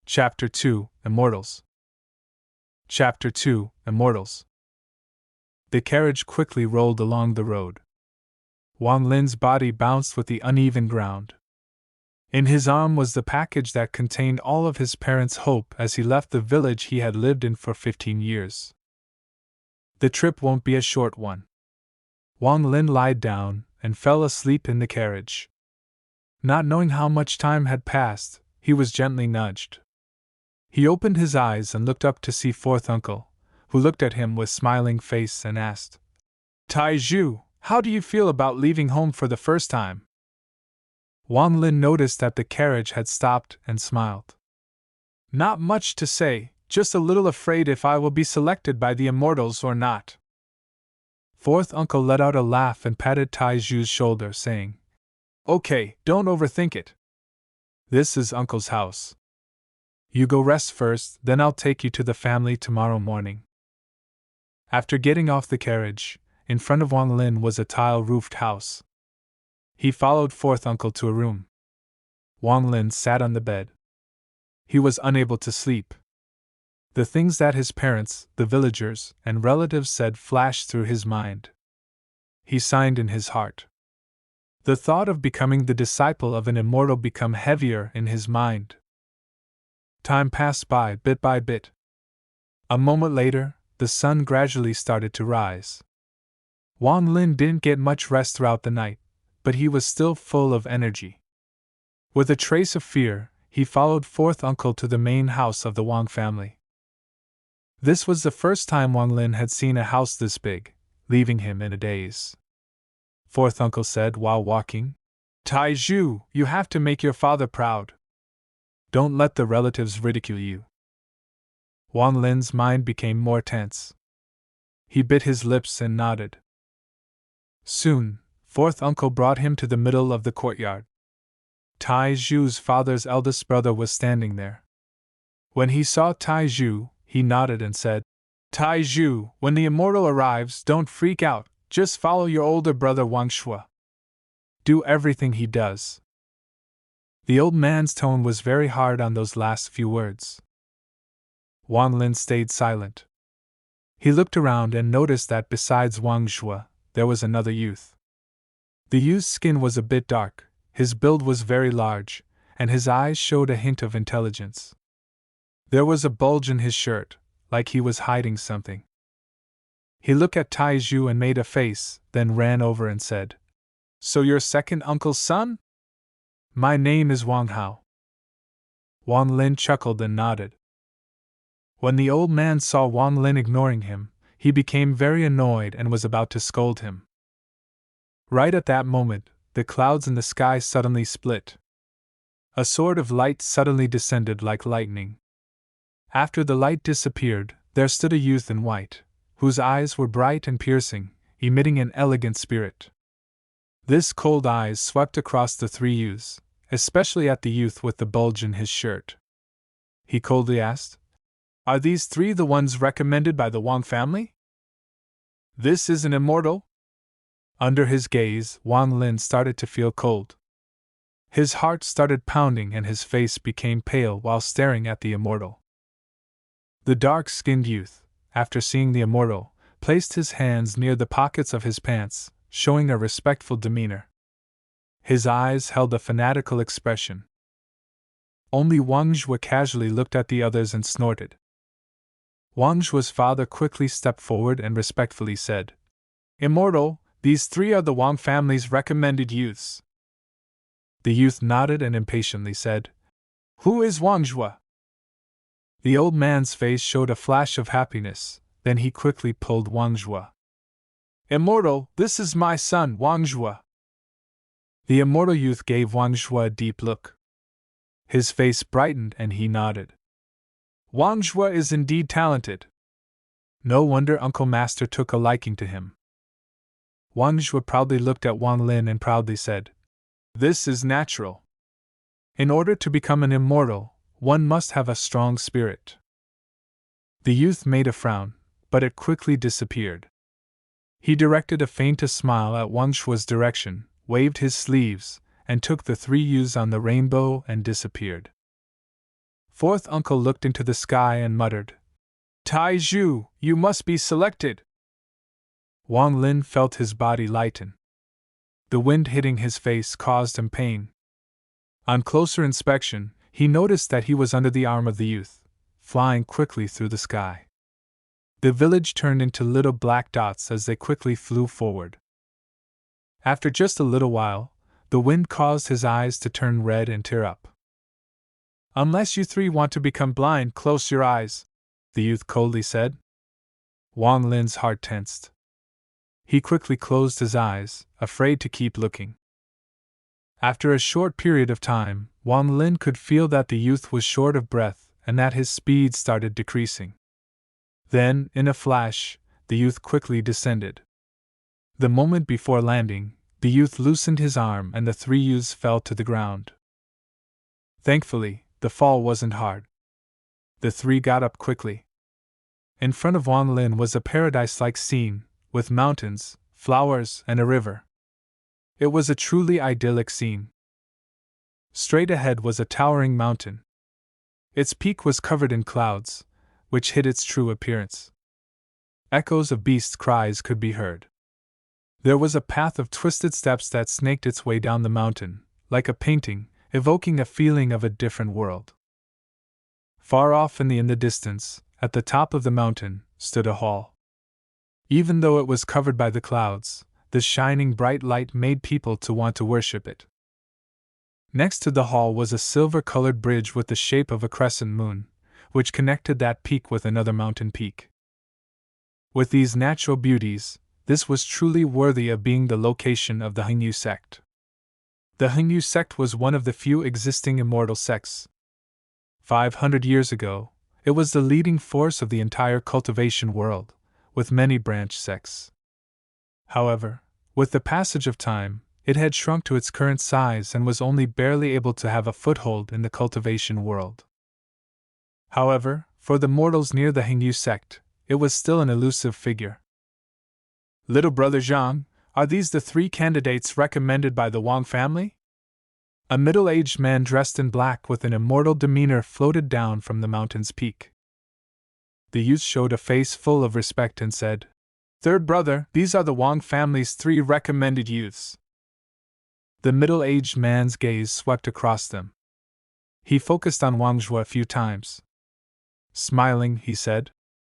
Chapter 2 Immortals. Chapter 2 Immortals. The carriage quickly rolled along the road. Wang Lin's body bounced with the uneven ground. In his arm was the package that contained all of his parents' hope as he left the village he had lived in for 15 years. The trip won't be a short one. Wang Lin lied down and fell asleep in the carriage. Not knowing how much time had passed, he was gently nudged. He opened his eyes and looked up to see fourth uncle, who looked at him with smiling face and asked, "Taizhu, how do you feel about leaving home for the first time?" Wang Lin noticed that the carriage had stopped and smiled. "Not much to say, just a little afraid if I will be selected by the Immortals or not." Fourth uncle let out a laugh and patted Taizhu's shoulder, saying, "Okay, don't overthink it. This is uncle's house. You go rest first, then I'll take you to the family tomorrow morning." After getting off the carriage, in front of Wang Lin was a tile-roofed house. He followed fourth uncle to a room. Wang Lin sat on the bed. He was unable to sleep. The things that his parents, the villagers, and relatives said flashed through his mind. He sighed in his heart. The thought of becoming the disciple of an immortal became heavier in his mind. Time passed by bit. A moment later, the sun gradually started to rise. Wang Lin didn't get much rest throughout the night, but he was still full of energy. With a trace of fear, he followed fourth uncle to the main house of the Wang family. This was the first time Wang Lin had seen a house this big, leaving him in a daze. Fourth uncle said while walking, "Taizhu, you have to make your father proud. Don't let the relatives ridicule you." Wang Lin's mind became more tense. He bit his lips and nodded. Soon, fourth uncle brought him to the middle of the courtyard. Taizhu's father's eldest brother was standing there. When he saw Taizhu, he nodded and said, "Taizhu, when the immortal arrives, don't freak out, just follow your older brother Wang Shui. Do everything he does." The old man's tone was very hard on those last few words. Wang Lin stayed silent. He looked around and noticed that besides Wang Shui, there was another youth. The youth's skin was a bit dark, his build was very large, and his eyes showed a hint of intelligence. There was a bulge in his shirt, like he was hiding something. He looked at Taizhu and made a face, then ran over and said, "So you're second uncle's son? My name is Wang Hao." Wang Lin chuckled and nodded. When the old man saw Wang Lin ignoring him, he became very annoyed and was about to scold him. Right at that moment, the clouds in the sky suddenly split. A sword of light suddenly descended like lightning. After the light disappeared, there stood a youth in white, whose eyes were bright and piercing, emitting an elegant spirit. This cold eyes swept across the three youths, especially at the youth with the bulge in his shirt. He coldly asked, "Are these three the ones recommended by the Wang family? This is an immortal?" Under his gaze, Wang Lin started to feel cold. His heart started pounding and his face became pale while staring at the immortal. The dark-skinned youth, after seeing the immortal, placed his hands near the pockets of his pants, showing a respectful demeanor. His eyes held a fanatical expression. Only Wang Shui casually looked at the others and snorted. Wang Shui's father quickly stepped forward and respectfully said, "Immortal, these three are the Wang family's recommended youths." The youth nodded and impatiently said, "Who is Wang Shui?" The old man's face showed a flash of happiness, then he quickly pulled Wang Shui. "Immortal, this is my son, Wang Shui." The immortal youth gave Wang Shui a deep look. His face brightened and he nodded. "Wang Shui is indeed talented. No wonder Uncle Master took a liking to him." Wang Shui proudly looked at Wang Lin and proudly said, "This is natural. In order to become an immortal, one must have a strong spirit." The youth made a frown, but it quickly disappeared. He directed a faint smile at Wang Shui's direction, waved his sleeves, and took the three youths on the rainbow and disappeared. Fourth uncle looked into the sky and muttered, Tai Zhu, you must be selected. Wang Lin felt his body lighten. The wind hitting his face caused him pain. On closer inspection, he noticed that he was under the arm of the youth, flying quickly through the sky. The village turned into little black dots as they quickly flew forward. After just a little while, the wind caused his eyes to turn red and tear up. Unless you three want to become blind, close your eyes, the youth coldly said. Wang Lin's heart tensed. He quickly closed his eyes, afraid to keep looking. After a short period of time, Wang Lin could feel that the youth was short of breath and that his speed started decreasing. Then, in a flash, the youth quickly descended. The moment before landing, the youth loosened his arm and the three youths fell to the ground. Thankfully, the fall wasn't hard. The three got up quickly. In front of Wang Lin was a paradise-like scene, with mountains, flowers, and a river. It was a truly idyllic scene. Straight ahead was a towering mountain. Its peak was covered in clouds, which hid its true appearance. Echoes of beasts' cries could be heard. There was a path of twisted steps that snaked its way down the mountain, like a painting, evoking a feeling of a different world. Far off in the distance, at the top of the mountain, stood a hall. Even though it was covered by the clouds, the shining bright light made people to want to worship it. Next to the hall was a silver-colored bridge with the shape of a crescent moon, which connected that peak with another mountain peak. With these natural beauties, this was truly worthy of being the location of the Hengyu sect. The Hengyu sect was one of the few existing immortal sects. 500 years ago, it was the leading force of the entire cultivation world, with many branch sects. However, with the passage of time, it had shrunk to its current size and was only barely able to have a foothold in the cultivation world. However, for the mortals near the Hengyu sect, it was still an elusive figure. Little brother Zhang, are these the three candidates recommended by the Wang family? A middle-aged man dressed in black with an immortal demeanor floated down from the mountain's peak. The youth showed a face full of respect and said, Third brother, these are the Wang family's three recommended youths. The middle-aged man's gaze swept across them. He focused on Wang Zhuo a few times. Smiling, he said,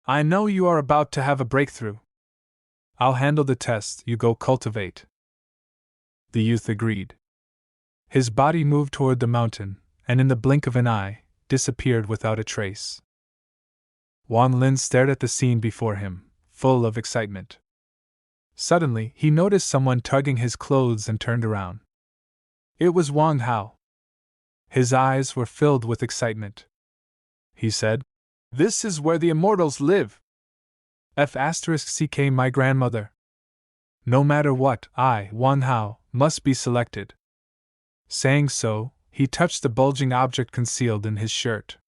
I know you are about to have a breakthrough. I'll handle the test, you go cultivate. The youth agreed. His body moved toward the mountain, and in the blink of an eye, disappeared without a trace. Wang Lin stared at the scene before him, full of excitement. Suddenly, he noticed someone tugging his clothes and turned around. It was Wang Hao. His eyes were filled with excitement. He said, This is where the Immortals live. F***ck my grandmother. No matter what, I, Wang Hao, must be selected. Saying so, he touched the bulging object concealed in his shirt.